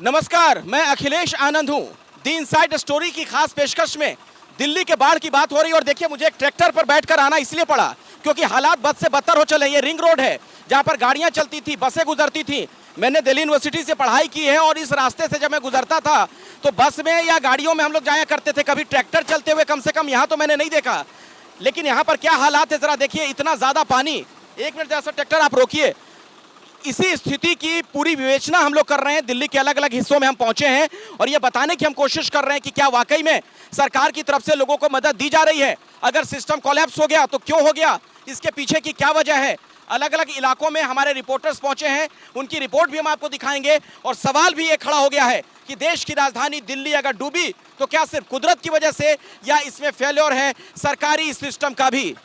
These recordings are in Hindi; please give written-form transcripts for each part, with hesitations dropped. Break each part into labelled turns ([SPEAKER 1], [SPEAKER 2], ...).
[SPEAKER 1] नमस्कार, मैं अखिलेश आनंद हूं। द इनसाइड स्टोरी की खास पेशकश में दिल्ली के बाढ़ की बात हो रही है और देखिए मुझे एक ट्रैक्टर पर बैठकर आना इसलिए पड़ा क्योंकि हालात बद से बदतर हो चले। ये रिंग रोड है जहां पर गाड़ियां चलती थी, बसें गुजरती थी। मैंने दिल्ली यूनिवर्सिटी से पढ़ाई की है और इस रास्ते से जब मैं गुजरता था तो बस में या गाड़ियों में हम लोग जाया करते थे, कभी ट्रैक्टर चलते हुए कम से कम यहाँ तो मैंने नहीं देखा। लेकिन यहाँ पर क्या हालात है जरा देखिए, इतना ज्यादा पानी। एक मिनट जैसा ट्रैक्टर आप रोकिए। इसी स्थिति की पूरी विवेचना हम लोग कर रहे हैं। दिल्ली के अलग अलग हिस्सों में हम पहुंचे हैं और ये बताने की हम कोशिश कर रहे हैं कि क्या वाकई में सरकार की तरफ से लोगों को मदद दी जा रही है। अगर सिस्टम कोलैप्स हो गया तो क्यों हो गया, इसके पीछे की क्या वजह है। अलग अलग इलाकों में हमारे रिपोर्टर्स पहुंचे हैं, उनकी रिपोर्ट भी हम आपको दिखाएंगे। और सवाल भी ये खड़ा हो गया है कि देश की राजधानी दिल्ली अगर डूबी तो क्या सिर्फ कुदरत की वजह से या इसमें फेल्योर है सरकारी सिस्टम का भी।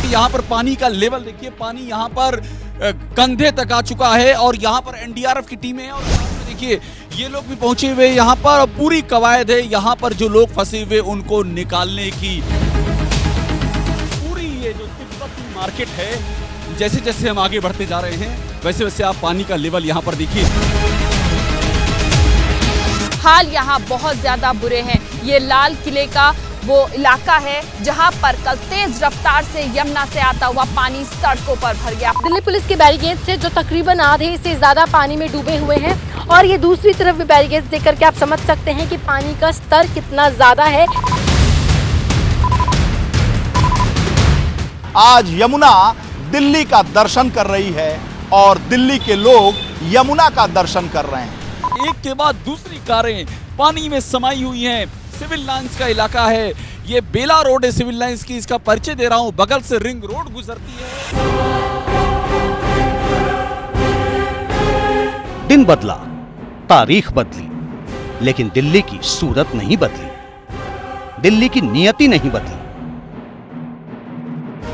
[SPEAKER 2] यहाँ पर पानी का लेवल देखिए, पानी यहाँ पर कंधे तक आ चुका है और यहाँ पर एनडीआरएफ की टीमें हैं और देखिए ये लोग भी पहुंचे हुए यहाँ पर और पूरी कवायद है यहाँ पर जो लोग फंसे हुए उनको निकालने की। पूरी ये जो तिब्बती मार्केट है, जैसे जैसे हम आगे बढ़ते जा रहे हैं वैसे वैसे आप पानी का लेवल यहाँ पर देखिए।
[SPEAKER 3] हाल यहाँ बहुत ज्यादा बुरे हैं। ये लाल किले का वो इलाका है जहां पर कल तेज रफ्तार से यमुना से आता हुआ पानी सड़कों पर भर गया।
[SPEAKER 4] दिल्ली पुलिस के बैरिकेड से जो तकरीबन आधे से ज्यादा पानी में डूबे हुए हैं और ये दूसरी तरफ भी बैरिकेड देख करके आप समझ सकते हैं कि पानी का स्तर कितना ज्यादा है।
[SPEAKER 5] आज यमुना दिल्ली का दर्शन कर रही है और दिल्ली के लोग यमुना का दर्शन कर रहे हैं।
[SPEAKER 2] एक के बाद दूसरी कारें पानी में समाई हुई हैं। सिविल लाइंस का इलाका है, ये बेला रोड है सिविल लाइंस की, इसका परिचय दे रहा हूं। बगल से रिंग रोड गुजरती है।
[SPEAKER 6] दिन बदला, तारीख बदली, लेकिन दिल्ली की सूरत नहीं बदली, दिल्ली की नियति नहीं बदली।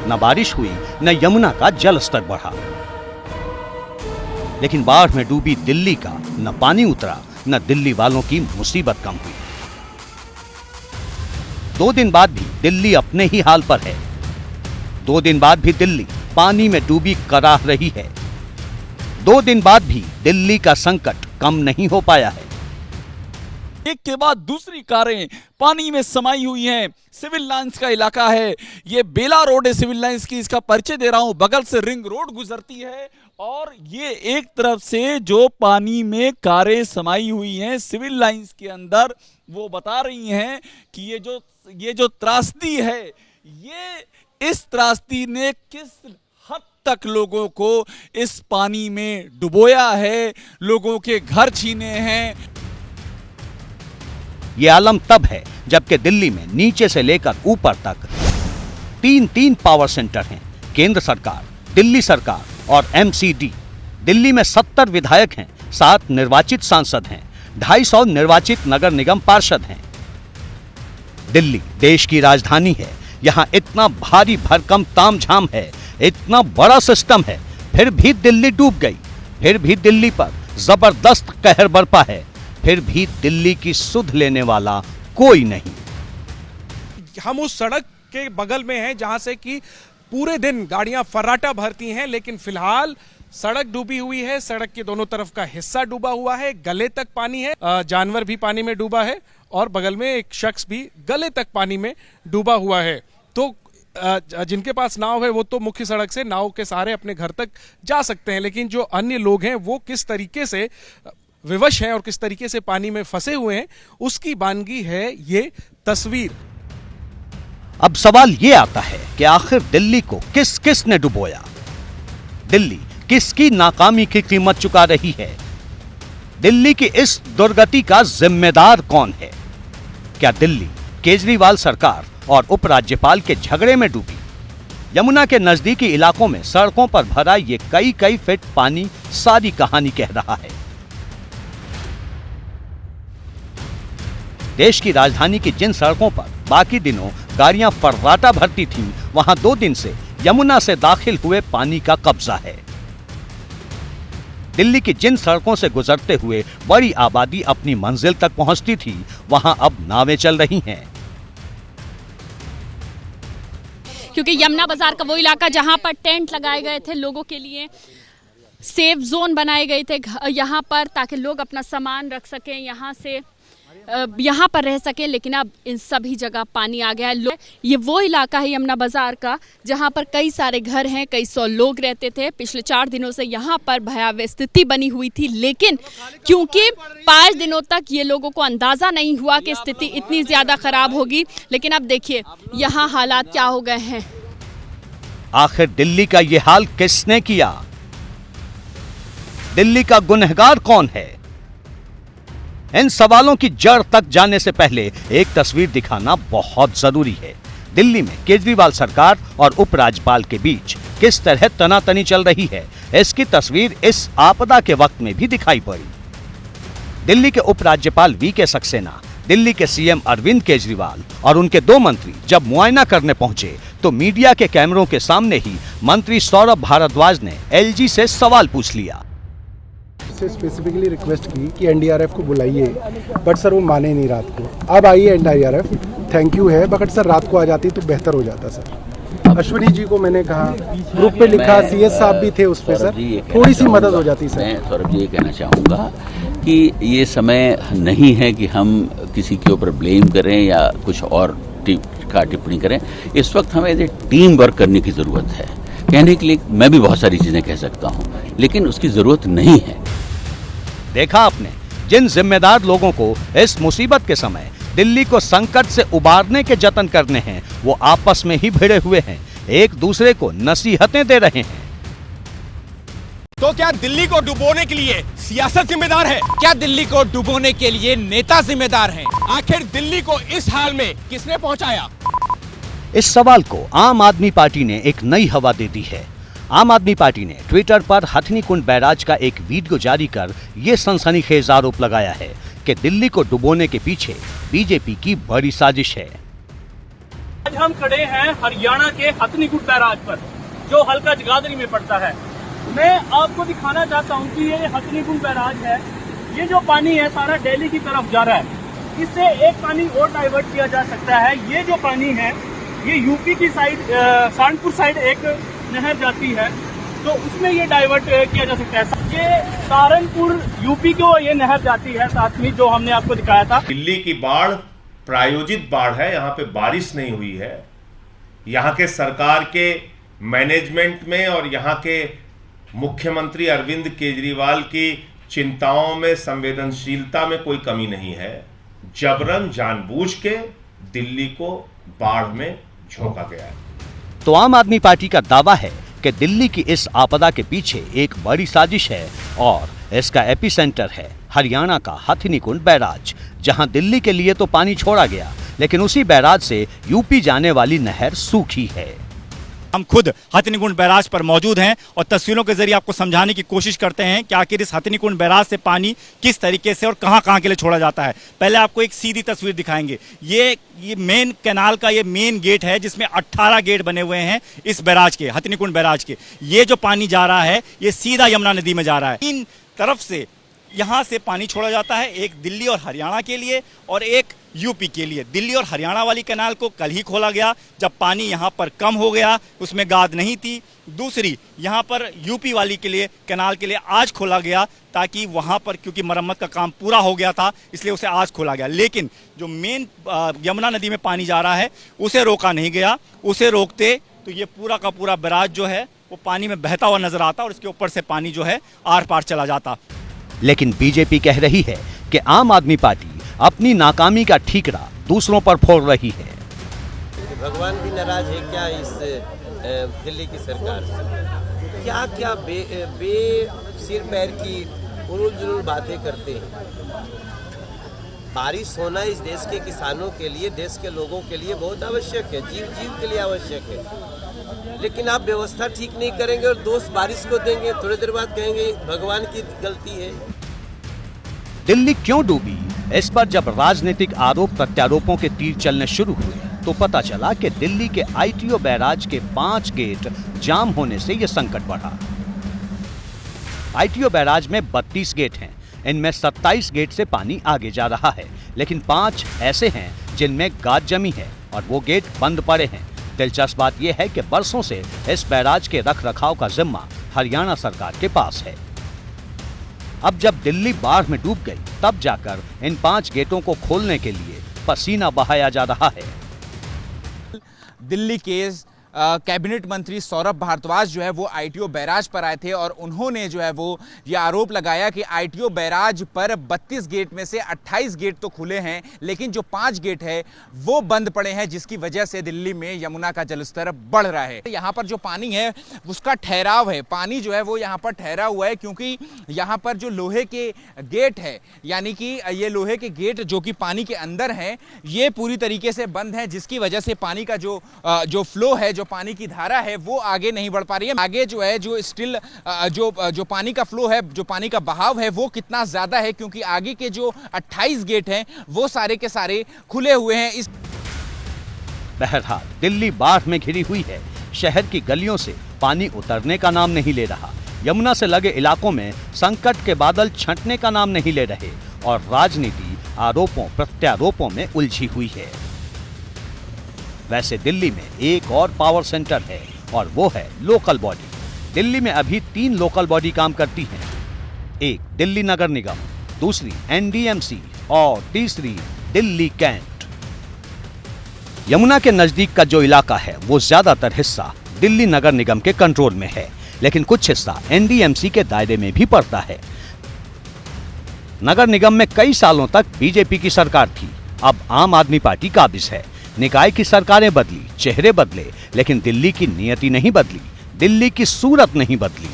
[SPEAKER 6] न बारिश हुई न यमुना का जल स्तर बढ़ा, लेकिन बाढ़ में डूबी दिल्ली का न पानी उतरा न दिल्ली वालों की मुसीबत कम हुई। 2 दिन बाद भी दिल्ली अपने ही हाल पर है। 2 दिन बाद भी दिल्ली पानी में डूबी कराह रही है। 2 दिन बाद भी दिल्ली का संकट कम नहीं हो पाया है।
[SPEAKER 2] एक के बाद दूसरी कारें पानी में समाई हुई हैं। सिविल लाइंस का इलाका है, ये बेला रोड है सिविल लाइंस की, इसका परिचय दे रहा हूं। बगल से रिंग रोड गुजरती है और ये एक तरफ से जो पानी में कारें समाई हुई हैं सिविल लाइंस के अंदर, वो बता रही हैं कि ये जो त्रासदी है, ये इस त्रासदी ने किस हद तक लोगों को इस पानी में डुबोया है, लोगों के घर छीने हैं।
[SPEAKER 6] ये आलम तब है जबकि दिल्ली में नीचे से लेकर ऊपर तक 3 पावर सेंटर हैं। केंद्र सरकार, दिल्ली सरकार और एमसीडी। दिल्ली में 70 विधायक हैं, 7 निर्वाचित सांसद हैं, 250 निर्वाचित नगर निगम पार्षद हैं। दिल्ली देश की राजधानी है, यहां इतना भारी भरकम तामझाम है, इतना बड़ा सिस्टम है, फिर भी दिल्ली डूब गई। फिर भी दिल्ली पर जबरदस्त कहर बरपा है, फिर भी दिल्ली की सुध लेने वाला कोई नहीं।
[SPEAKER 7] हम उस सड़क के बगल में हैं जहां से कि पूरे दिन गाड़ियां फर्राटा भरती हैं, लेकिन फिलहाल सड़क डूबी हुई है। सड़क के दोनों तरफ का हिस्सा डूबा हुआ है, गले तक पानी है, जानवर भी पानी में डूबा है और बगल में एक शख्स भी गले तक पानी में डूबा हुआ है। तो जिनके पास नाव है वो तो मुख्य सड़क से नाव के सहारे अपने घर तक जा सकते हैं, लेकिन जो अन्य लोग हैं वो किस तरीके से विवश हैं और किस तरीके से पानी में फंसे हुए हैं, उसकी बानगी है ये तस्वीर।
[SPEAKER 6] अब सवाल ये आता है कि आखिर दिल्ली को किस किस ने डुबोया? दिल्ली किसकी नाकामी की कीमत चुका रही है? दिल्ली की इस दुर्गति का जिम्मेदार कौन है? क्या दिल्ली केजरीवाल सरकार और उपराज्यपाल के झगड़े में डूबी? यमुना के नजदीकी इलाकों में सड़कों पर भरा ये कई फीट पानी सारी कहानी कह रहा है। देश की राजधानी की जिन सड़कों पर बाकी दिनों गाड़ियां फर्राटा भरती थीं, वहां 2 दिन से यमुना से दाखिल हुए पानी का कब्जा है। दिल्ली की जिन सड़कों से गुजरते हुए बड़ी आबादी अपनी मंजिल तक पहुंचती थी, वहां अब नावें चल रही हैं।
[SPEAKER 3] क्योंकि यमुना बाजार का वो इलाका जहां पर टेंट लगाए गए थे लोगों के लिए, सेफ जोन बनाए गए थे यहाँ पर, ताकि लोग अपना सामान रख सकें, यहाँ पर रह सकें, लेकिन अब इन सभी जगह पानी आ गया है। ये वो इलाका है यमुना बाजार का जहाँ पर कई सारे घर हैं, कई सौ लोग रहते थे। पिछले 4 दिनों से यहाँ पर भयावह स्थिति बनी हुई थी, लेकिन क्योंकि 5 दिनों तक ये लोगों को अंदाजा नहीं हुआ कि स्थिति इतनी ज्यादा खराब होगी, लेकिन अब देखिए यहाँ हालात क्या हो गए हैं।
[SPEAKER 6] आखिर दिल्ली का ये हाल किसने किया? दिल्ली का गुनहगार कौन है? इन सवालों की जड़ तक जाने से पहले एक तस्वीर दिखाना बहुत जरूरी है। दिल्ली में केजरीवाल सरकार और उपराज्यपाल के बीच किस तरह तनातनी चल रही है, इसकी तस्वीर इस आपदा के वक्त में भी दिखाई पड़ी। दिल्ली के उपराज्यपाल वीके सक्सेना, दिल्ली के सीएम अरविंद केजरीवाल और उनके 2 मंत्री जब मुआयना करने पहुंचे तो मीडिया के कैमरों के सामने ही मंत्री सौरभ भारद्वाज ने एलजी से सवाल पूछ लिया।
[SPEAKER 8] स्पेसिफिकली रिक्वेस्ट की कि एनडीआरएफ को बुलाइए, बट सर वो माने नहीं रात को। अब आई है एनडीआरएफ, थैंक यू है, बट सर रात को आ जाती तो बेहतर हो जाता सर। अश्विनी जी को मैंने कहा, ग्रुप पे लिखा, सीएस साहब भी थे उस पे सर, थोड़ी सी मदद हो जाती सर।
[SPEAKER 9] मैं सौरभ जी ये कहना चाहूँगा कि ये समय नहीं है कि हम किसी के ऊपर ब्लेम करें या कुछ और टिप्पणी करें। इस वक्त हमें एज ए टीम वर्क करने की ज़रूरत है। कहने के लिए मैं भी बहुत सारी चीज़ें कह सकता हूँ, लेकिन उसकी ज़रूरत नहीं है।
[SPEAKER 6] देखा आपने, जिन जिम्मेदार लोगों को इस मुसीबत के समय दिल्ली को संकट से उबारने के जतन करने हैं, वो आपस में ही भिड़े हुए हैं, एक दूसरे को नसीहतें दे रहे हैं।
[SPEAKER 1] तो क्या दिल्ली को डुबोने के लिए सियासत जिम्मेदार है? क्या दिल्ली को डुबोने के लिए नेता जिम्मेदार हैं? आखिर दिल्ली को इस हाल में किसने पहुंचाया?
[SPEAKER 6] इस सवाल को आम आदमी पार्टी ने एक नई हवा दे दी है। आम आदमी पार्टी ने ट्विटर पर हथनीकुंड बैराज का एक वीडियो जारी कर ये सनसनीखेज आरोप लगाया है कि दिल्ली को डुबोने के पीछे बीजेपी की बड़ी साजिश है।
[SPEAKER 10] आज हम खड़े हैं हरियाणा के हथनीकुंड बैराज पर, जो हल्का जगाधरी में पड़ता है। मैं आपको दिखाना चाहता हूं कि ये हथनीकुंड बैराज है। ये जो पानी है सारा दिल्ली की तरफ जा रहा है। इससे एक पानी और डाइवर्ट किया जा सकता है। ये जो पानी है ये यूपी की साइड, सहारनपुर साइड एक नहर जाती है, तो उसमें ये डाइवर्ट किया जा सकता है। ये सहारनपुर यूपी को ये नहर जाती है, साथ में जो हमने आपको दिखाया था।
[SPEAKER 11] दिल्ली की बाढ़ प्रायोजित बाढ़ है, यहाँ पे बारिश नहीं हुई है। यहाँ के सरकार के मैनेजमेंट में और यहाँ के मुख्यमंत्री अरविंद केजरीवाल की चिंताओं में, संवेदनशीलता में कोई कमी नहीं है। जबरन जानबूझ के दिल्ली को बाढ़ में झोंका गया है।
[SPEAKER 6] तो आम आदमी पार्टी का दावा है कि दिल्ली की इस आपदा के पीछे एक बड़ी साजिश है और इसका एपिसेंटर है हरियाणा का हथनीकुंड बैराज, जहां दिल्ली के लिए तो पानी छोड़ा गया, लेकिन उसी बैराज से यूपी जाने वाली नहर सूखी है।
[SPEAKER 1] हम खुद हथनीकुंड बैराज पर मौजूद हैं और तस्वीरों के जरिए आपको समझाने की कोशिश करते हैं कि आखिर इस हथनीकुंड बैराज से पानी किस तरीके से और कहां-कहां के लिए छोड़ा जाता है। पहले आपको एक सीधी तस्वीर दिखाएंगे। ये मेन कैनाल का ये मेन गेट है, जिसमें 18 गेट बने हुए हैं इस बैराज के, हथनीकुंड बैराज के। ये जो पानी जा रहा है ये सीधा यमुना नदी में जा रहा है। इन तरफ से यहाँ से पानी छोड़ा जाता है, एक दिल्ली और हरियाणा के लिए और एक यूपी के लिए। दिल्ली और हरियाणा वाली कैनाल को कल ही खोला गया जब पानी यहाँ पर कम हो गया, उसमें गाद नहीं थी। दूसरी यहाँ पर यूपी वाली के लिए, कैनाल के लिए आज खोला गया, ताकि वहाँ पर क्योंकि मरम्मत का काम पूरा हो गया था इसलिए उसे आज खोला गया। लेकिन जो मेन यमुना नदी में पानी जा रहा है उसे रोका नहीं गया। उसे रोकते तो ये पूरा का पूरा बैराज जो है वो पानी में बहता हुआ नजर आता और उसके ऊपर से पानी जो है आर पार चला जाता।
[SPEAKER 6] लेकिन बीजेपी कह रही है कि आम आदमी पार्टी अपनी नाकामी का ठीकरा दूसरों पर फोड़ रही है।
[SPEAKER 12] भगवान भी नाराज है क्या इस दिल्ली की सरकार से? क्या क्या बे सिर पैर की उलूल जुलूल बातें करते हैं। बारिश होना इस देश के किसानों के लिए, देश के लोगों के लिए बहुत आवश्यक है, जीव जीव के लिए आवश्यक है। लेकिन आप व्यवस्था ठीक नहीं करेंगे और दोष बारिश को देंगे, थोड़ी देर बाद कहेंगे भगवान की गलती है।
[SPEAKER 6] दिल्ली क्यों डूबी, इस पर जब राजनीतिक आरोप प्रत्यारोपों के तीर चलने शुरू हुए तो पता चला कि दिल्ली के आईटीओ बैराज के 5 गेट जाम होने से यह संकट बढ़ा। आईटीओ बैराज में 32 गेट हैं। इनमें 27 गेट से पानी आगे जा रहा है, लेकिन 5 ऐसे हैं जिनमें गाद जमी है और वो गेट बंद पड़े हैं। दिलचस्प बात यह है कि बरसों से इस बैराज के रखरखाव का जिम्मा हरियाणा सरकार के पास है। अब जब दिल्ली बाढ़ में डूब गई, तब जाकर इन 5 गेटों को खोलने के लिए पसीना बहाया जा रहा है।
[SPEAKER 1] दिल्ली के कैबिनेट मंत्री सौरभ भारद्वाज जो है वो आईटीओ बैराज पर आए थे और उन्होंने जो है वो ये आरोप लगाया कि आईटीओ बैराज पर 32 गेट में से 28 गेट तो खुले हैं, लेकिन जो 5 गेट है वो बंद पड़े हैं, जिसकी वजह से दिल्ली में यमुना का जलस्तर बढ़ रहा है। यहाँ पर जो पानी है उसका ठहराव है, पानी जो है वो यहाँ पर ठहरा हुआ है, क्योंकि यहाँ पर जो लोहे के गेट है, यानी कि ये लोहे के गेट जो कि पानी के अंदर हैं, ये पूरी तरीके से बंद है, जिसकी वजह से पानी का जो फ्लो है, जो पानी की धारा है वो आगे नहीं बढ़ पा रही है। आगे जो है जो स्टिल जो पानी का फ्लो है, जो पानी का बहाव है वो कितना ज्यादा है, क्योंकि आगे के जो 28 गेट हैं वो सारे के सारे खुले हुए हैं। इस
[SPEAKER 6] बहरहाल दिल्ली बाढ़ में घिरी हुई है। शहर की गलियों से पानी उतरने का नाम नहीं ले रहा। यमुना से लगे इलाकों में संकट के बादल छंटने का नाम नहीं ले रहे और राजनीति आरोपों प्रत्यारोपों में उलझी हुई है। वैसे दिल्ली में एक और पावर सेंटर है और वो है लोकल बॉडी। दिल्ली में अभी 3 लोकल बॉडी काम करती हैं। एक दिल्ली नगर निगम, दूसरी एनडीएमसी और तीसरी दिल्ली कैंट। यमुना के नजदीक का जो इलाका है वो ज्यादातर हिस्सा दिल्ली नगर निगम के कंट्रोल में है, लेकिन कुछ हिस्सा एनडीएमसी के दायरे में भी पड़ता है। नगर निगम में कई सालों तक बीजेपी की सरकार थी, अब आम आदमी पार्टी काबिज है। निकाय की सरकारें बदली, चेहरे बदले, लेकिन दिल्ली की नियति नहीं बदली, दिल्ली की सूरत नहीं बदली।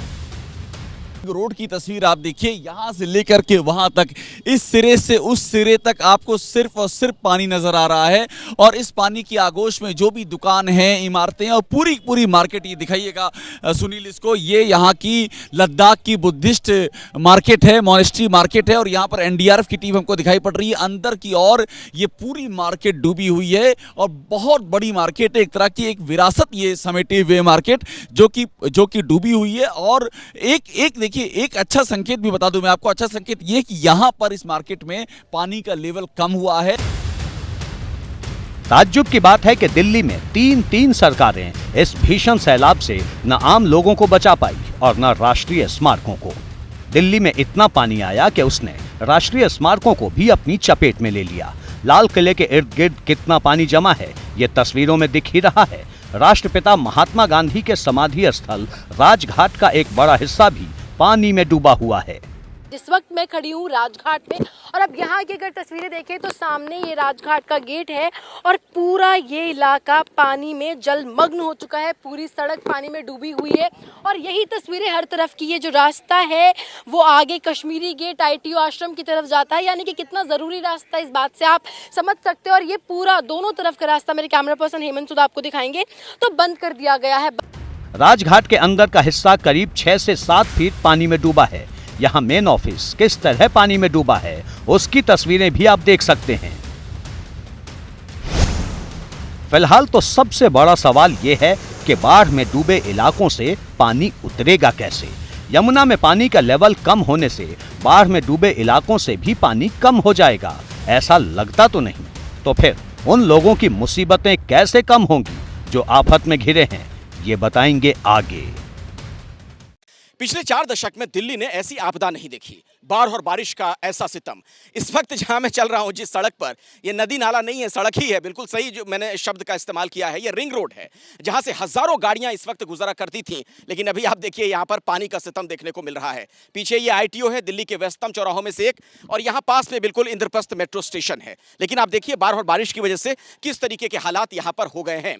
[SPEAKER 2] रोड की तस्वीर आप देखिए, यहां से लेकर के वहां तक, इस सिरे से उस सिरे तक आपको सिर्फ और सिर्फ पानी नजर आ रहा है। और इस पानी की आगोश में जो भी दुकान है, इमारतें और पूरी मार्केट, ये दिखाइएगा सुनील इसको, ये यहाँ की लद्दाख की बुद्धिस्ट मार्केट है, मॉनेस्ट्री मार्केट है। और यहाँ पर एनडीआरएफ की टीम हमको दिखाई पड़ रही है। अंदर की ओर ये पूरी मार्केट डूबी हुई है और बहुत बड़ी मार्केट है, एक तरह की एक विरासत ये समेटे हुए मार्केट जो कि डूबी हुई है। और एक एक अच्छा संकेत भी बता दूं मैं आपको, अच्छा संकेत ये कि यहां पर इस मार्केट में पानी का लेवल कम हुआ है।
[SPEAKER 6] ताज्जुब की बात है कि दिल्ली में 3 सरकारें इस भीषण सैलाब से न आम लोगों को बचा पाई और न राष्ट्रीय स्मारकों को। दिल्ली में इतना पानी आया कि उसने राष्ट्रीय स्मारकों को भी अपनी चपेट में ले लिया। लाल किले के इर्द गिर्द कितना पानी जमा है ये तस्वीरों में दिख ही रहा है। राष्ट्रपिता महात्मा गांधी के समाधि स्थल राजघाट का एक बड़ा हिस्सा भी पानी में डूबा हुआ है।
[SPEAKER 4] जिस वक्त मैं खड़ी हूँ राजघाट पे, और अब यहाँ की अगर तस्वीरें देखें तो सामने ये राजघाट का गेट है और पूरा ये इलाका पानी में जलमग्न हो चुका है, पूरी सड़क पानी में डूबी हुई है। और यही तस्वीरें हर तरफ की, ये जो रास्ता है वो आगे कश्मीरी गेट आईटीओ आश्रम की तरफ जाता है, यानी कि कितना ज़रूरी रास्ता, इस बात से आप समझ सकते हो। और ये पूरा दोनों तरफ का रास्ता मेरे कैमरा पर्सन हेमंत सुद आपको दिखाएंगे तो बंद कर दिया गया है।
[SPEAKER 6] राजघाट के अंदर का हिस्सा करीब 6 से 7 फीट पानी में डूबा है। यहाँ मेन ऑफिस किस तरह पानी में डूबा है उसकी तस्वीरें भी आप देख सकते हैं। फिलहाल तो सबसे बड़ा सवाल ये है कि बाढ़ में डूबे इलाकों से पानी उतरेगा कैसे। यमुना में पानी का लेवल कम होने से बाढ़ में डूबे इलाकों से भी पानी कम हो जाएगा, ऐसा लगता तो नहीं। तो फिर उन लोगों की मुसीबतें कैसे कम होंगी जो आफत में घिरे हैं, ये बताएंगे आगे।
[SPEAKER 1] पिछले 4 दशक में दिल्ली ने ऐसी आपदा नहीं देखी, बाढ़ और बारिश का ऐसा सितम। इस वक्त जहां मैं चल रहा हूं जिस सड़क पर, ये नदी नाला नहीं है, सड़क ही है, बिल्कुल सही जो मैंने शब्द का इस्तेमाल किया है। ये रिंग रोड है जहां से हजारों गाड़ियां इस वक्त गुजरा करती थीं, लेकिन अभी आप देखिए यहां पर पानी का सितम देखने को मिल रहा है। पीछे ये आईटीओ है, दिल्ली के व्यस्तम चौराहों में से एक, और यहाँ पास में बिल्कुल इंद्रप्रस्थ मेट्रो स्टेशन है। लेकिन आप देखिए बाढ़ और बारिश की वजह से किस तरीके के हालात यहाँ पर हो गए हैं।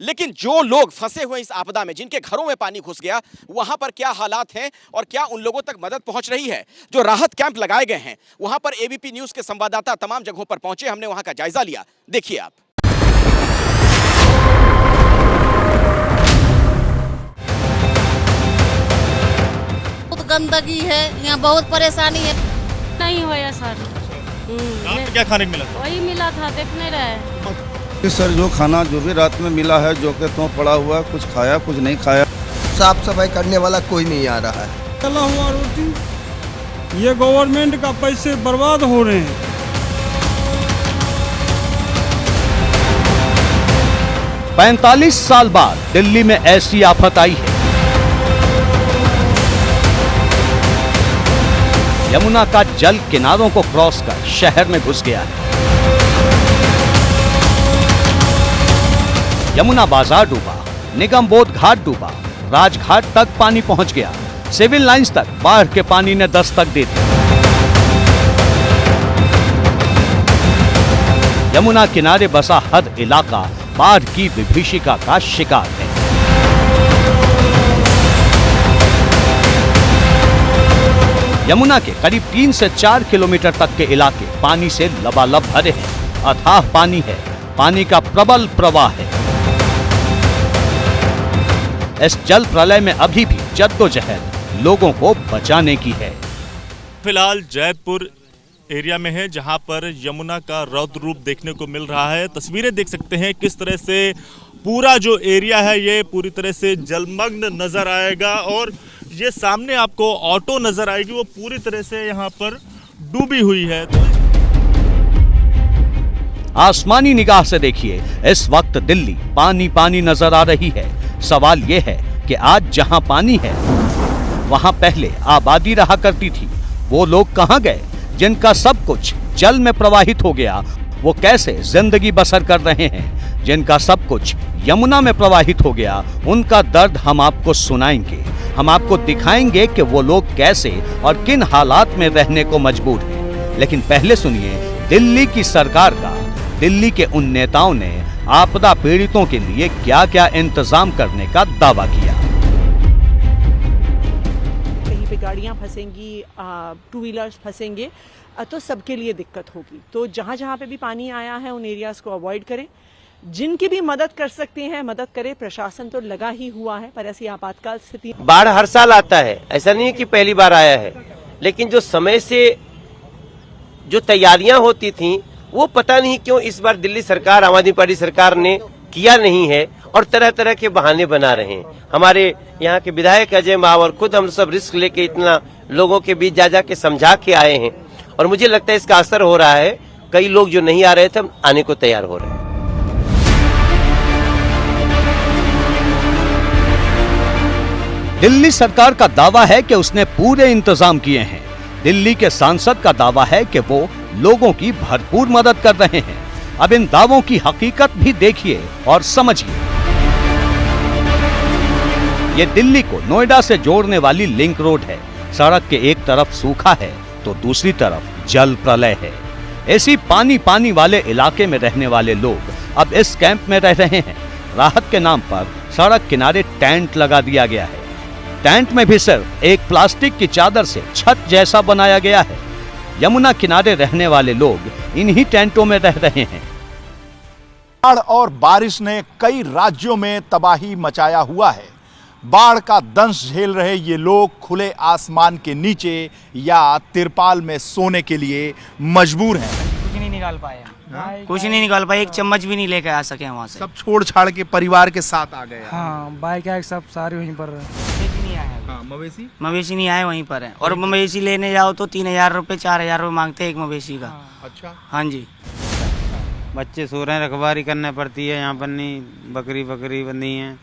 [SPEAKER 1] लेकिन जो लोग फंसे हुए इस आपदा में, जिनके घरों में पानी घुस गया, वहां पर क्या हालात हैं और क्या उन लोगों तक मदद पहुंच रही है। जो राहत कैंप लगाए गए हैं वहां पर एबीपी न्यूज के संवाददाता तमाम जगहों पर पहुंचे, हमने वहां का जायजा लिया, देखिए आप।
[SPEAKER 13] बहुत गंदगी है यहाँ, बहुत परेशानी है।
[SPEAKER 14] नहीं होया सर,
[SPEAKER 15] क्या खाने को मिला था?
[SPEAKER 14] वही मिला था, देखने रहे। सर जो खाना जो भी रात में मिला है जो कि तो पड़ा हुआ है, कुछ खाया कुछ नहीं खाया।
[SPEAKER 12] साफ सफाई करने वाला कोई नहीं आ रहा है।
[SPEAKER 10] तला हुआ रोटी, ये गवर्नमेंट का पैसे बर्बाद हो रहे हैं।
[SPEAKER 6] 45 साल बाद दिल्ली में ऐसी आफत आई है। यमुना का जल किनारों को क्रॉस कर शहर में घुस गया है। यमुना बाजार डूबा, निगम बोध घाट डूबा, राजघाट तक पानी पहुंच गया, सिविल लाइंस तक बाढ़ के पानी ने दस्तक दे दी। यमुना किनारे बसा हद इलाका बाढ़ की विभीषिका का शिकार है। यमुना के करीब 3 से 4 किलोमीटर तक के इलाके पानी से लबालब भरे हैं। अथाह पानी है, पानी का प्रबल प्रवाह है। इस जल प्रलय में अभी भी जद्दोजहद लोगों को बचाने की है।
[SPEAKER 15] फिलहाल जैतपुर एरिया में है जहां पर यमुना का रौद्र रूप देखने को मिल रहा है। तस्वीरें देख सकते हैं किस तरह से पूरा जो एरिया है ये पूरी तरह से जलमग्न नजर आएगा और ये सामने आपको ऑटो नजर आएगी, वो पूरी तरह से यहाँ पर डूबी हुई है।
[SPEAKER 6] आसमानी निगाह से देखिए, इस वक्त दिल्ली पानी पानी नजर आ रही है। सवाल ये है कि आज जहां पानी है वहां पहले आबादी रहा करती थी। वो लोग कहां गए जिनका सब कुछ जल में प्रवाहित हो गया? वो कैसे जिंदगी बसर कर रहे हैं जिनका सब कुछ यमुना में प्रवाहित हो गया? उनका दर्द हम आपको सुनाएंगे। हम आपको दिखाएंगे कि वो लोग कैसे और किन हालात में रहने को मजबूर हैं। लेकिन पहले सुनिए दिल्ली की सरकार का, दिल्ली के उन नेताओं ने आपदा पीड़ितों के लिए क्या क्या इंतजाम करने का दावा किया।
[SPEAKER 16] कहीं पे गाड़ियां फंसेंगी, टू व्हीलर्स फंसेंगे तो सबके लिए दिक्कत होगी। तो जहां जहां पे भी पानी आया है उन एरियाज को अवॉइड करें। जिनकी भी मदद कर सकते हैं मदद करें। प्रशासन तो लगा ही हुआ है, पर ऐसी आपातकाल स्थिति
[SPEAKER 12] बाढ़ हर साल आता है, ऐसा नहीं है कि पहली बार आया है, लेकिन जो समय से जो तैयारियां होती थी वो पता नहीं क्यों इस बार दिल्ली सरकार, आम आदमी पार्टी सरकार ने किया नहीं है और तरह तरह के बहाने बना रहे हैं। हमारे यहाँ के विधायक अजय मावल खुद हम सब रिस्क लेके इतना लोगों के बीच जा के समझा के आए हैं और मुझे लगता है इसका असर हो रहा है। कई लोग जो नहीं आ रहे थे आने को तैयार हो रहे हैं।
[SPEAKER 6] दिल्ली सरकार का दावा है कि उसने पूरे इंतजाम किए हैं। दिल्ली के सांसद का दावा है कि वो लोगों की भरपूर मदद कर रहे हैं। अब इन दावों की हकीकत भी देखिए और समझिए। ये दिल्ली को नोएडा से जोड़ने वाली लिंक रोड है। सड़क के एक तरफ सूखा है तो दूसरी तरफ जल प्रलय है। ऐसी पानी पानी वाले इलाके में रहने वाले लोग अब इस कैंप में रह रहे हैं। राहत के नाम पर सड़क किनारे टेंट लगा दिया गया है। टेंट में भी सिर्फ एक प्लास्टिक की चादर से छत जैसा बनाया गया है। यमुना किनारे रहने वाले लोग इन्हीं टेंटों में रह रहे हैं।
[SPEAKER 5] बाढ़ और बारिश ने कई राज्यों में तबाही मचाया हुआ है। बाढ़ का दंश झेल रहे ये लोग खुले आसमान के नीचे या तिरपाल में सोने के लिए मजबूर हैं।
[SPEAKER 17] कुछ नहीं निकाल पाए, कुछ नहीं निकाल पाए, एक चम्मच भी नहीं लेकर आ सके वहाँ से।
[SPEAKER 5] सब छोड़ छाड़ के परिवार के साथ आ गए।
[SPEAKER 17] हाँ, बाइक है सब सारे वहीं पर
[SPEAKER 5] मवेशी
[SPEAKER 17] मवेशी नहीं आए वहीं पर है। और मवेशी लेने जाओ तो 3000 रुपये 4000 रुपये मांगते हैं एक मवेशी का।
[SPEAKER 5] अच्छा,
[SPEAKER 17] हाँ जी।
[SPEAKER 18] बच्चे सो रहे हैं, रखवारी करना पड़ती है। यहाँ पर नहीं बकरी बंधी है,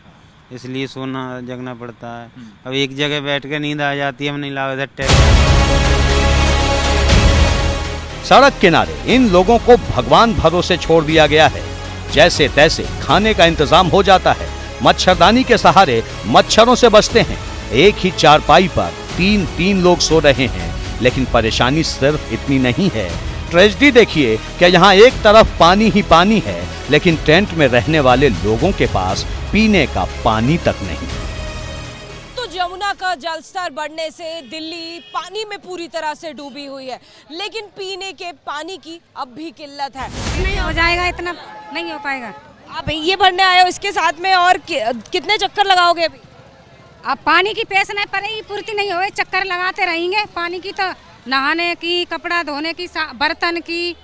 [SPEAKER 18] इसलिए सोना जगना पड़ता है। अब एक जगह बैठ कर नींद आ जाती है, हम नहीं लाओ इधर।
[SPEAKER 6] सड़क किनारे इन लोगों को भगवान भरोसे छोड़ दिया गया है। जैसे तैसे खाने का इंतजाम हो जाता है। मच्छरदानी के सहारे मच्छरों से बचते हैं। एक ही चारपाई पर 3 लोग सो रहे हैं। लेकिन परेशानी सिर्फ इतनी नहीं है। ट्रेजेडी देखिए कि यहाँ एक तरफ पानी ही पानी है, लेकिन टेंट में रहने वाले लोगों के पास पीने का पानी तक नहीं।
[SPEAKER 19] तो यमुना का जलस्तर बढ़ने से दिल्ली पानी में पूरी तरह से डूबी हुई है, लेकिन पीने के पानी की अब भी किल्लत है।
[SPEAKER 20] नहीं हो जाएगा, इतना नहीं हो पाएगा।
[SPEAKER 19] आप ये भरने आए हो, इसके साथ में और कितने चक्कर लगाओगे अभी?
[SPEAKER 20] अब पानी की प्यास नहीं पड़ेगी, पूर्ति नहीं होगी, चक्कर लगाते रहेंगे। पानी की तो नहाने की, कपड़ा धोने की, बर्तन की,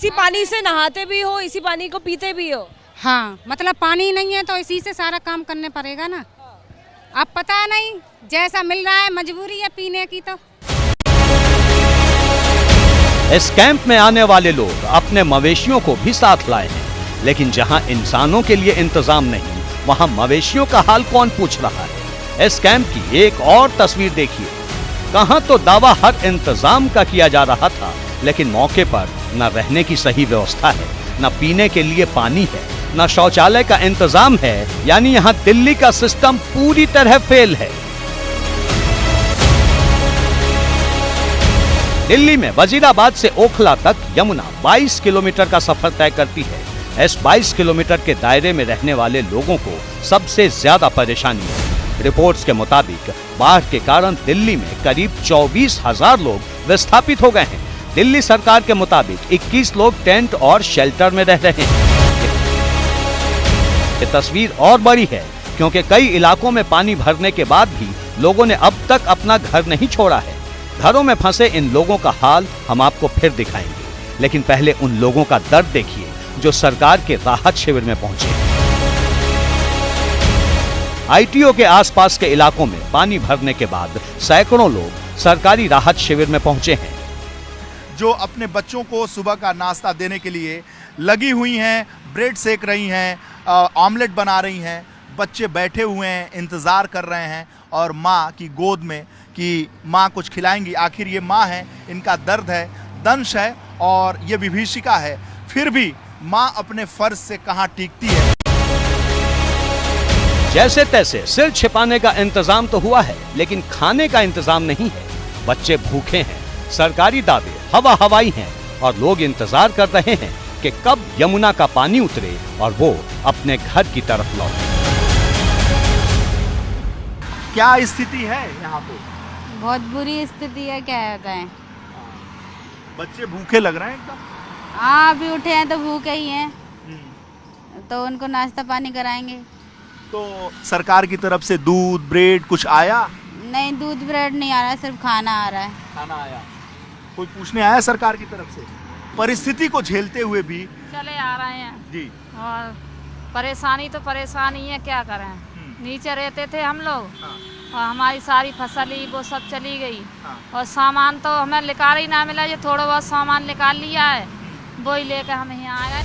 [SPEAKER 19] इसी पानी से नहाते भी हो, इसी पानी को पीते भी हो?
[SPEAKER 20] हाँ, मतलब पानी नहीं है तो इसी से सारा काम करने पड़ेगा ना। अब पता नहीं, जैसा मिल रहा है, मजबूरी है पीने की। तो
[SPEAKER 6] इस कैंप में आने वाले लोग अपने मवेशियों को भी साथ लाए हैं, लेकिन जहां इंसानों के लिए इंतजाम नहीं, वहां मवेशियों का हाल कौन पूछ रहा है। इस कैंप की एक और तस्वीर देखिए। कहां तो दावा हर इंतजाम का किया जा रहा था, लेकिन मौके पर न रहने की सही व्यवस्था है, न पीने के लिए पानी है, न शौचालय का इंतजाम है। यानी यहाँ दिल्ली का सिस्टम पूरी तरह फेल है। दिल्ली में वजीराबाद से ओखला तक यमुना 22 किलोमीटर का सफर तय करती है। इस 22 किलोमीटर के दायरे में रहने वाले लोगों को सबसे ज्यादा परेशानी है। रिपोर्ट्स के मुताबिक बाढ़ के कारण दिल्ली में करीब 24,000 लोग विस्थापित हो गए हैं। दिल्ली सरकार के मुताबिक 21 लोग टेंट और शेल्टर में रह रहे हैं। ये तस्वीर और बड़ी है, क्योंकि कई इलाकों में पानी भरने के बाद भी लोगों ने अब तक अपना घर नहीं छोड़ा है। घरों में फंसे इन लोगों का हाल हम आपको फिर दिखाएंगे, लेकिन पहले उन लोगों का दर्द देखिए जो सरकार के राहत शिविर में पहुंचे। आईटीओ के आसपास के इलाकों में पानी भरने के बाद सैकड़ों लोग सरकारी राहत शिविर में पहुंचे हैं,
[SPEAKER 5] जो अपने बच्चों को सुबह का नाश्ता देने के लिए लगी हुई हैं, ब्रेड सेक रही हैं, ऑमलेट बना रही हैं। बच्चे बैठे हुए हैं, इंतज़ार कर रहे हैं और माँ की गोद में कि माँ कुछ खिलाएंगी। आखिर ये माँ है, इनका दर्द है, दंश है और ये विभीषिका है, फिर भी माँ अपने फर्ज से कहाँ टीकती है।
[SPEAKER 6] जैसे तैसे सिर छिपाने का इंतजाम तो हुआ है, लेकिन खाने का इंतजाम नहीं है। बच्चे भूखे हैं, सरकारी दावे हवा हवाई हैं और लोग इंतजार कर रहे हैं कि कब यमुना का पानी उतरे और वो अपने घर की तरफ लौटे।
[SPEAKER 5] क्या स्थिति है यहाँ पे?
[SPEAKER 21] बहुत बुरी स्थिति है, क्या बताएं।
[SPEAKER 5] बच्चे भूखे लग रहे हैं एकदम।
[SPEAKER 21] हाँ, अभी उठे हैं तो भूखे ही हैं, तो उनको नाश्ता पानी कराएंगे।
[SPEAKER 5] तो सरकार की तरफ से दूध ब्रेड कुछ आया?
[SPEAKER 21] नहीं, दूध ब्रेड नहीं आ रहा है, सिर्फ खाना आ रहा है।
[SPEAKER 5] खाना आया? कोई पूछने आया सरकार की तरफ से? परिस्थिति को झेलते हुए भी
[SPEAKER 22] चले आ रहे हैं
[SPEAKER 5] जी,
[SPEAKER 22] और परेशानी तो परेशानी है, क्या करें। नीचे रहते थे हम लोग और हमारी सारी फसल ही वो सब चली गई और सामान तो हमें निकाल ही ना मिला। जो थोड़ा बहुत सामान निकाल लिया है वो ही लेकर हम यहाँ आ गए।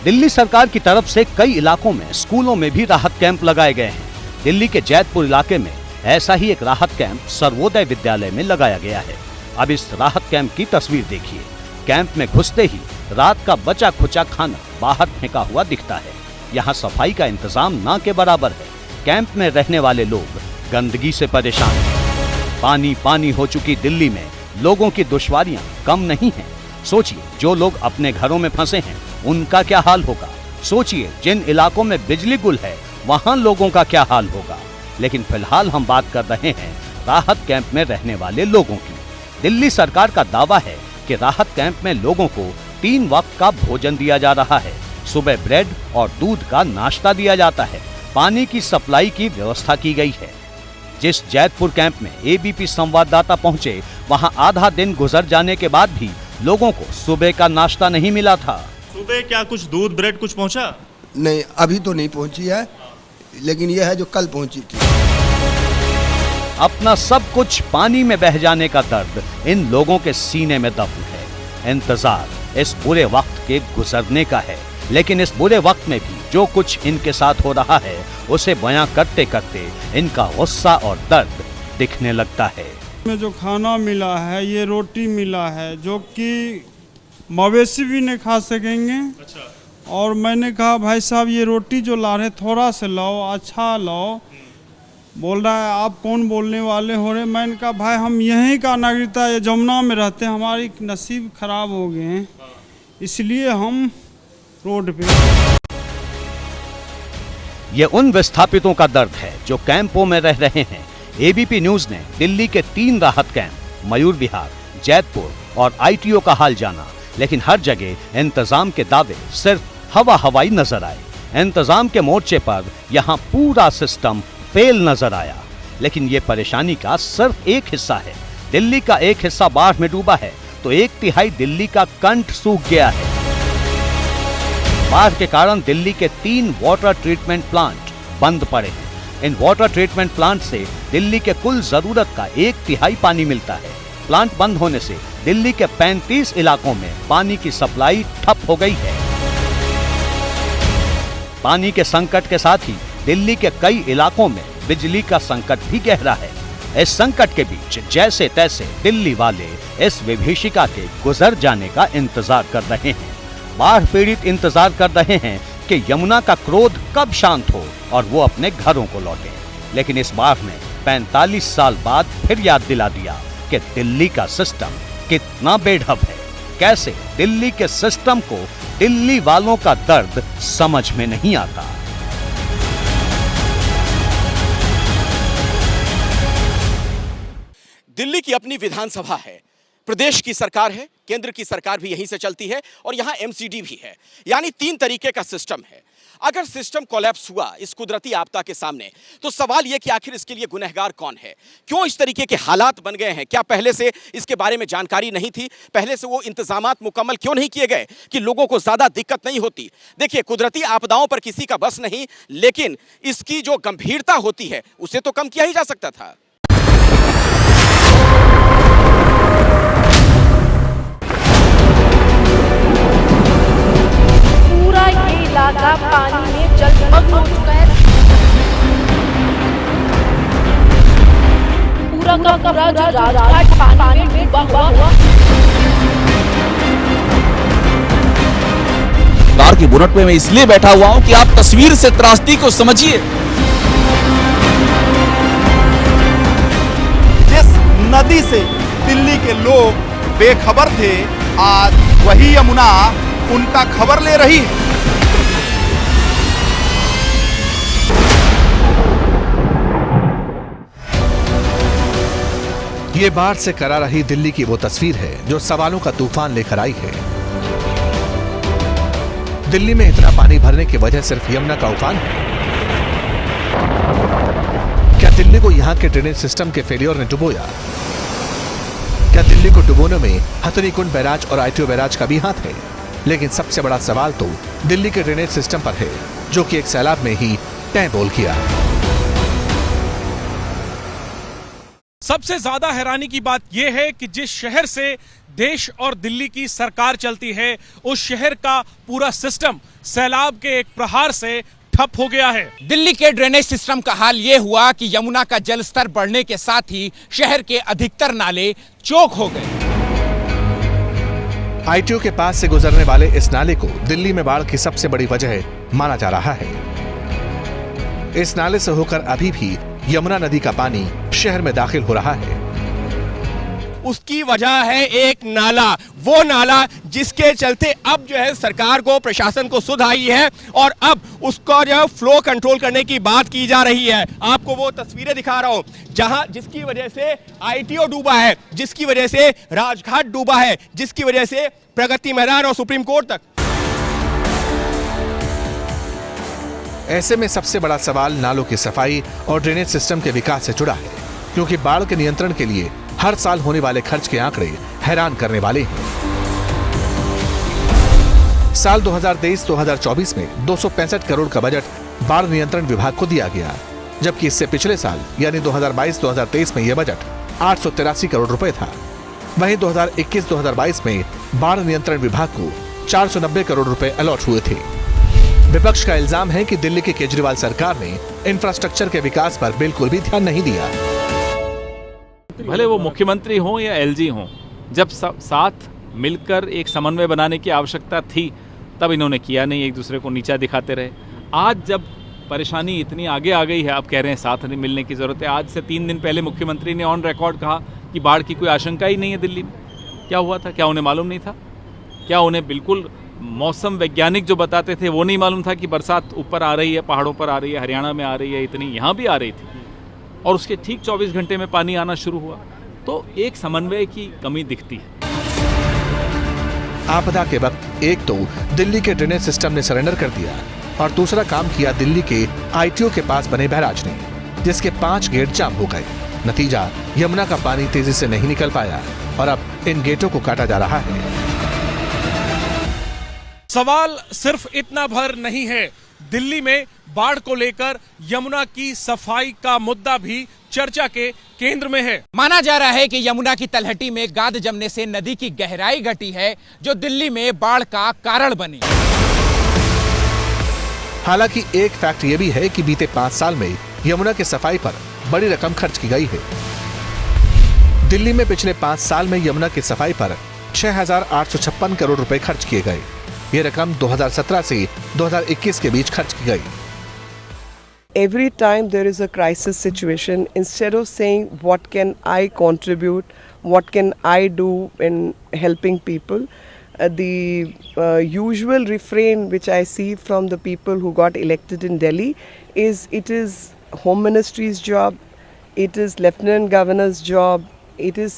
[SPEAKER 6] दिल्ली सरकार की तरफ से कई इलाकों में स्कूलों में भी राहत कैंप लगाए गए हैं। दिल्ली के जैतपुर इलाके में ऐसा ही एक राहत कैंप सर्वोदय विद्यालय में लगाया गया है। अब इस राहत कैंप की तस्वीर देखिए। कैंप में घुसते ही रात का बचा खुचा खाना बाहर फेंका हुआ दिखता है। यहाँ सफाई का इंतजाम ना के बराबर है। कैंप में रहने वाले लोग गंदगी से परेशान हैं। पानी पानी हो चुकी दिल्ली में लोगों की दुश्वारियां कम नहीं हैं। सोचिए, जो लोग अपने घरों में फंसे हैं उनका क्या हाल होगा। सोचिए, जिन इलाकों में बिजली गुल है वहां लोगों का क्या हाल होगा। लेकिन फिलहाल हम बात कर रहे हैं राहत कैंप में रहने वाले लोगों की। दिल्ली सरकार का दावा है कि राहत कैंप में लोगों को 3 वक्त का भोजन दिया जा रहा है। सुबह ब्रेड और दूध का नाश्ता दिया जाता है। पानी की सप्लाई की व्यवस्था की गई है। जिस जैतपुर कैंप में एबीपी संवाददाता पहुंचे, वहां आधा दिन गुजर जाने के बाद भी लोगों को सुबह का नाश्ता नहीं मिला था।
[SPEAKER 15] सुबह क्या कुछ दूध ब्रेड कुछ पहुंचा?
[SPEAKER 23] नहीं, अभी तो नहीं पहुंची है, लेकिन यह है जो कल पहुंची थी।
[SPEAKER 6] अपना सब कुछ पानी में बह जाने का दर्द इन लोगों के सीने में दफ्न है। इंतजार इस बुरे वक्त के गुजरने का है, लेकिन इस बुरे वक्त में भी जो कुछ इनके साथ हो रहा है उसे बयां करते करते इनका गुस्सा और दर्द दिखने लगता है।
[SPEAKER 24] में जो खाना मिला है, ये रोटी मिला है जो कि मवेशी भी नहीं खा सकेंगे। अच्छा। और मैंने कहा भाई साहब ये रोटी जो ला रहे थोड़ा से लाओ, अच्छा लाओ। बोल रहा है आप कौन बोलने वाले हो रहे। मैंने कहा भाई हम यहीं का नागरिकता है, जमुना में रहते हैं, हमारी नसीब खराब हो गए हैं, इसलिए हम रोड पे।
[SPEAKER 6] ये उन विस्थापितों का दर्द है जो कैंपों में रह रहे हैं। एबीपी न्यूज ने दिल्ली के 3 राहत कैंप मयूर विहार, जैतपुर और आईटीओ का हाल जाना, लेकिन हर जगह इंतजाम के दावे सिर्फ हवा हवाई नजर आए। इंतजाम के मोर्चे पर यहाँ पूरा सिस्टम फेल नजर आया। लेकिन ये परेशानी का सिर्फ एक हिस्सा है। दिल्ली का एक हिस्सा बाढ़ में डूबा है, तो 1/3 दिल्ली का कंठ सूख गया है। बाढ़ के कारण दिल्ली के 3 वाटर ट्रीटमेंट प्लांट बंद पड़े हैं। इन वाटर ट्रीटमेंट प्लांट से दिल्ली के कुल जरूरत का 1/3 पानी मिलता है। प्लांट बंद होने से दिल्ली के 35 इलाकों में पानी की सप्लाई ठप हो गई है। पानी के संकट के साथ ही दिल्ली के कई इलाकों में बिजली का संकट भी गहरा है। इस संकट के बीच जैसे तैसे दिल्ली वाले इस विभीषिका के गुजर जाने का इंतजार कर रहे हैं। बाढ़ पीड़ित इंतजार कर रहे हैं कि यमुना का क्रोध कब शांत हो और वो अपने घरों को लौटे। लेकिन इस बाढ़ ने 45 साल बाद फिर याद दिला दिया कि दिल्ली का सिस्टम कितना बेढब है। कैसे दिल्ली के सिस्टम को दिल्ली वालों का दर्द समझ में नहीं आता।
[SPEAKER 1] दिल्ली की अपनी विधानसभा है, प्रदेश की सरकार है, केंद्र की सरकार भी यहीं से चलती है और यहां एमसीडी भी है, यानी 3 तरीके का सिस्टम है। अगर सिस्टम कोलैप्स हुआ इस कुदरती आपदा के सामने तो सवाल यह कि आखिर इसके लिए गुनहगार कौन है? क्यों इस तरीके के हालात बन गए हैं? क्या पहले से इसके बारे में जानकारी नहीं थी? पहले से वो इंतजामात मुकम्मल क्यों नहीं किए गए कि लोगों को ज्यादा दिक्कत नहीं होती? देखिए, कुदरती आपदाओं पर किसी का बस नहीं, लेकिन इसकी जो गंभीरता होती है उसे तो कम किया ही जा सकता था।
[SPEAKER 4] पूरा ये इलाका पानी में जलमग्न हो चुका है। पूरा का पूरा जो राजघाट पानी में डूबा हुआ।
[SPEAKER 2] कार की बोनट पे मैं इसलिए बैठा हुआ हूं कि आप तस्वीर से त्रासदी को समझिए।
[SPEAKER 5] जिस नदी से दिल्ली के लोग बेखबर थे, आज वही यमुना उनका खबर ले रही है।
[SPEAKER 3] ये बाढ़ से करा रही दिल्ली की वो तस्वीर है जो सवालों का तूफान लेकर आई है। दिल्ली में इतना पानी भरने की वजह सिर्फ यमुना का उफान है? क्या दिल्ली को यहां के ड्रेनेज सिस्टम के फेलियर ने डुबोया? क्या दिल्ली को डुबोने में हथनीकुंड बैराज और आईटीओ बैराज का भी हाथ है? लेकिन सबसे बड़ा सवाल तो दिल्ली के ड्रेनेज सिस्टम पर है, जो कि एक सैलाब में ही तय बोल किया।
[SPEAKER 7] सबसे ज्यादा हैरानी की बात यह है कि जिस शहर से देश और दिल्ली की सरकार चलती है, उस शहर का पूरा सिस्टम सैलाब के एक प्रहार से ठप हो गया है।
[SPEAKER 8] दिल्ली के ड्रेनेज सिस्टम का हाल ये हुआ कि यमुना का जलस्तर बढ़ने के साथ ही शहर के अधिकतर नाले चौक हो गए।
[SPEAKER 3] आईटीओ के पास से गुजरने वाले इस नाले को दिल्ली में बाढ़ की सबसे बड़ी वजह माना जा रहा है। इस नाले से होकर अभी भी यमुना नदी का पानी शहर में दाखिल हो रहा है।
[SPEAKER 9] उसकी वजह है एक नाला, वो नाला जिसके चलते अब जो है सरकार को, प्रशासन को सुध आई है और अब उसका जो फ्लो कंट्रोल करने की बात की जा रही है। आपको वो तस्वीरें दिखा रहा हूं जहां जिसकी वजह से आईटीओ डूबा है, जिसकी वजह से राजघाट डूबा है, जिसकी वजह से प्रगति मैदान और सुप्रीम कोर्ट तक।
[SPEAKER 3] ऐसे में सबसे बड़ा सवाल नालों की सफाई और ड्रेनेज सिस्टम के विकास से जुड़ा है, क्योंकि बाढ़ के नियंत्रण के लिए हर साल होने वाले खर्च के आंकड़े हैरान करने वाले हैं। साल 2023-2024 में 265 करोड़ का बजट बाढ़ नियंत्रण विभाग को दिया गया, जबकि इससे पिछले साल यानी 2022-2023 में यह बजट 883 करोड़ रुपए था। वहीं 2021-2022 में बाढ़ नियंत्रण विभाग को 490 करोड़ रुपए अलॉट हुए थे। विपक्ष का इल्जाम है कि दिल्ली की केजरीवाल सरकार ने इंफ्रास्ट्रक्चर के विकास पर बिल्कुल भी ध्यान नहीं दिया।
[SPEAKER 2] भले वो मुख्यमंत्री हों या एलजी हों, जब साथ मिलकर एक समन्वय बनाने की आवश्यकता थी तब इन्होंने किया नहीं, एक दूसरे को नीचा दिखाते रहे। आज जब परेशानी इतनी आगे आ गई है, आप कह रहे हैं साथ नहीं मिलने की जरूरत है। आज से 3 दिन पहले मुख्यमंत्री ने ऑन रिकॉर्ड कहा कि बाढ़ की कोई आशंका ही नहीं है दिल्ली में। क्या हुआ था? क्या उन्हें मालूम नहीं था? क्या उन्हें बिल्कुल मौसम वैज्ञानिक जो बताते थे वो नहीं मालूम था कि बरसात ऊपर आ रही है, पहाड़ों पर आ रही है, हरियाणा में आ रही है, इतनी यहाँ भी आ रही थी और उसके ठीक 24 घंटे में पानी आना शुरू हुआ? तो एक समन्वय की कमी दिखती है।
[SPEAKER 3] आपदा के वक्त एक तो दिल्ली के ड्रेनेज सिस्टम ने सरेंडर कर दिया और दूसरा काम किया दिल्ली के आईटीओ के पास बने बैराज ने, जिसके 5 गेट जाम हो गए। नतीजा, यमुना का पानी तेजी से नहीं निकल पाया और अब इन गेटों को काटा जा रहा है।
[SPEAKER 7] सवाल सिर्फ इतना भर नहीं है, दिल्ली में बाढ़ को लेकर यमुना की सफाई का मुद्दा भी चर्चा के केंद्र में है।
[SPEAKER 8] माना जा रहा है कि यमुना की तलहटी में गाद जमने से नदी की गहराई घटी है, जो दिल्ली में बाढ़ का कारण बनी।
[SPEAKER 3] हालांकि एक फैक्ट ये भी है कि बीते 5 साल में यमुना की सफाई पर बड़ी रकम खर्च की गई है। दिल्ली में पिछले 5 साल में यमुना की सफाई पर 6,856 करोड़ रुपए खर्च किए गए। ये रकम 2017 से 2021 के बीच खर्च की गई।
[SPEAKER 10] Every time there is a crisis situation, instead of saying what can I contribute, what can I do in helping people, the usual refrain which I see from the people who got elected in Delhi is it is Home Ministry's job, it is Lieutenant Governor's job, it is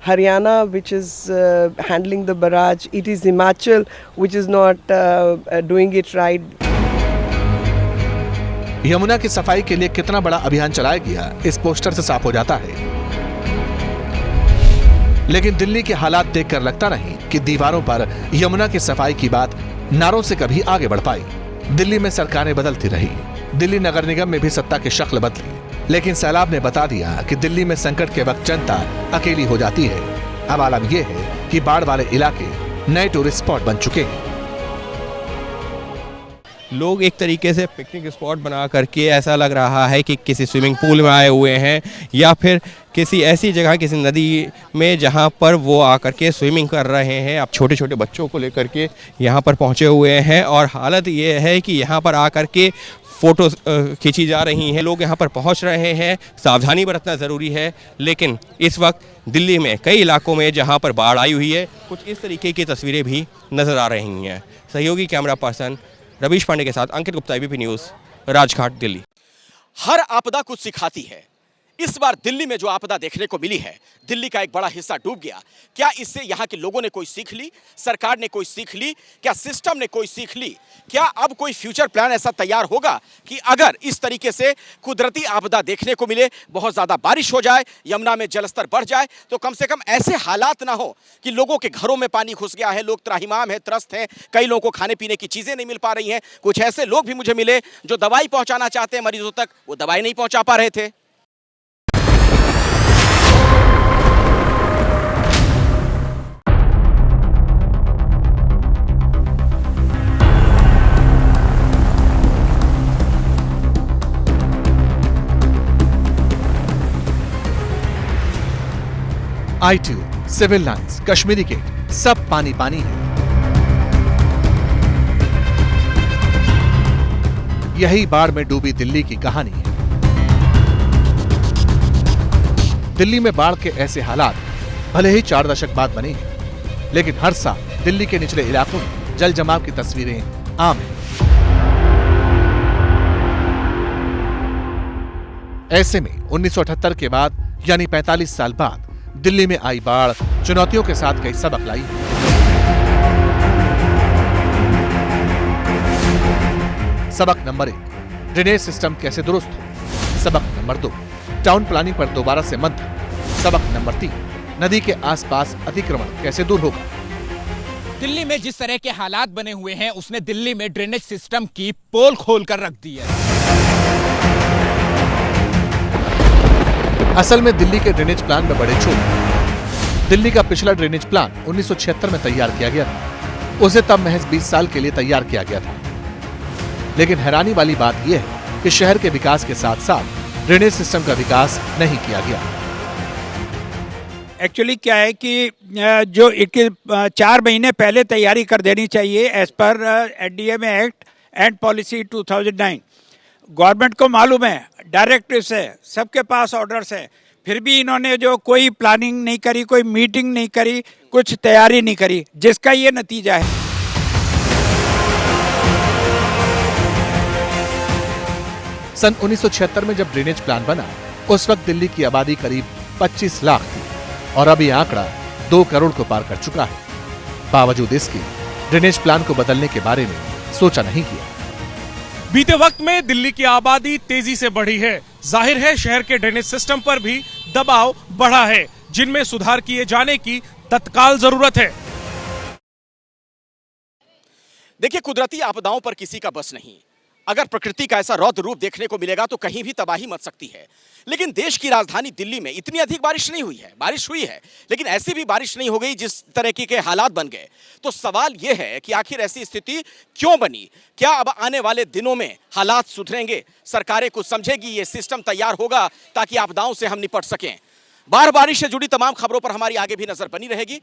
[SPEAKER 10] Haryana which is handling the barrage, it is Himachal which is not doing it right.
[SPEAKER 3] Yamuna की सफाई के लिए कितना बड़ा अभियान चलाया गया इस पोस्टर से साफ हो जाता है। लेकिन दिल्ली के हालात देखकर लगता नहीं कि दीवारों पर यमुना की सफाई की बात नारों से कभी आगे बढ़ पाई। दिल्ली में सरकारें बदलती रही, दिल्ली नगर निगम में भी सत्ता की शक्ल बदली, लेकिन सैलाब ने बता दिया कि दिल्ली में संकट के वक्त जनता अकेली हो जाती है। अब आलम यह है कि बाढ़ वाले इलाके नए टूरिस्ट स्पॉट बन चुके हैं।
[SPEAKER 9] लोग एक तरीके से पिकनिक स्पॉट बना करके ऐसा लग रहा है कि किसी स्विमिंग पूल में आए हुए हैं या फिर किसी ऐसी जगह, किसी नदी में जहां पर वो आकर के स्विमिंग कर रहे हैं। अब छोटे छोटे बच्चों को लेकर के यहां पर पहुंचे हुए हैं और हालत ये है कि यहां पर आकर के फ़ोटो खींची जा रही हैं। लोग यहां पर पहुंच रहे हैं, सावधानी बरतना ज़रूरी है। लेकिन इस वक्त दिल्ली में कई इलाकों में जहां पर बाढ़ आई हुई है, कुछ इस तरीके की तस्वीरें भी नज़र आ रही हैं। सहयोगी कैमरा पर्सन रवीश पांडे के साथ अंकित गुप्ता, एबीपी न्यूज़, राजघाट, दिल्ली।
[SPEAKER 1] हर आपदा कुछ सिखाती है। इस बार दिल्ली में जो आपदा देखने को मिली है, दिल्ली का एक बड़ा हिस्सा डूब गया। क्या इससे यहाँ के लोगों ने कोई सीख ली, सरकार ने कोई सीख ली, क्या सिस्टम ने कोई सीख ली? क्या अब कोई फ्यूचर प्लान ऐसा तैयार होगा कि अगर इस तरीके से कुदरती आपदा देखने को मिले, बहुत ज्यादा बारिश हो जाए, यमुना में जलस्तर बढ़ जाए, तो कम से कम ऐसे हालात ना हो कि लोगों के घरों में पानी घुस गया है, लोग त्राहिमाम है, त्रस्त हैं, कई लोगों को खाने पीने की चीजें नहीं मिल पा रही हैं। कुछ ऐसे लोग भी मुझे मिले जो दवाई पहुंचाना चाहते हैं मरीजों तक, वो दवाई नहीं पहुंचा पा रहे थे।
[SPEAKER 3] I2, civil lines, Kashmiri gate, सब पानी पानी है। यही बाढ़ में डूबी दिल्ली की कहानी है। दिल्ली में बाढ़ के ऐसे हालात भले ही 4 दशक बाद बने हैं, लेकिन हर साल दिल्ली के निचले इलाकों में जल जमाव की तस्वीरें आम हैं। ऐसे में 1978 के बाद यानी 45 साल बाद दिल्ली में आई बाढ़ चुनौतियों के साथ कई सबक लाई। सबक नंबर 1, ड्रेनेज सिस्टम कैसे दुरुस्त हो। सबक नंबर 2, टाउन प्लानिंग पर दोबारा से मंथन। सबक नंबर 3, नदी के आसपास अतिक्रमण कैसे दूर होगा।
[SPEAKER 8] दिल्ली में जिस तरह के हालात बने हुए हैं, उसने दिल्ली में ड्रेनेज सिस्टम की पोल खोल कर रख दी है।
[SPEAKER 3] असल में दिल्ली के ड्रेनेज प्लान में बड़े चूक। दिल्ली का पिछला ड्रेनेज प्लान 1976 में तैयार किया गया था। उसे तब महज 20 साल के लिए तैयार किया गया था। लेकिन हैरानी वाली बात यह है कि शहर के विकास के साथ साथ ड्रेनेज सिस्टम का विकास नहीं किया गया।
[SPEAKER 11] एक्चुअली क्या है कि जो 4 महीने पहले तैयारी कर देनी चाहिए as per NDMA act and policy 2009। Government को मालूम है, डायरेक्टिव्स है, सबके पास ऑर्डर्स है, फिर भी इन्होंने जो कोई प्लानिंग नहीं करी, कोई मीटिंग नहीं करी, कुछ तैयारी नहीं करी, जिसका ये नतीजा है।
[SPEAKER 3] सन 1976 में जब ड्रेनेज प्लान बना, उस वक्त दिल्ली की आबादी करीब 25 लाख थी और अब ये आंकड़ा 2 करोड़ को पार कर चुका है। बावजूद इसके ड्रेनेज प्लान को बदलने के बारे में सोचा नहीं किया।
[SPEAKER 7] बीते वक्त में दिल्ली की आबादी तेजी से बढ़ी है। जाहिर है शहर के ड्रेनेज सिस्टम पर भी दबाव बढ़ा है, जिनमें सुधार किए जाने की तत्काल जरूरत है।
[SPEAKER 1] देखिए, कुदरती आपदाओं पर किसी का बस नहीं। अगर प्रकृति का ऐसा रौद्र रूप देखने को मिलेगा तो कहीं भी तबाही मच सकती है। लेकिन देश की राजधानी दिल्ली में इतनी अधिक बारिश नहीं हुई है। बारिश हुई है, लेकिन ऐसी भी बारिश नहीं हो गई जिस तरह के हालात बन गए। तो सवाल यह है कि आखिर ऐसी स्थिति क्यों बनी? क्या अब आने वाले दिनों में हालात सुधरेंगे? सरकारें कुछ समझेगी, ये सिस्टम तैयार होगा ताकि आपदाओं से हम निपट सकें। बाढ़ बारिश से जुड़ी तमाम खबरों पर हमारी आगे भी नजर बनी रहेगी।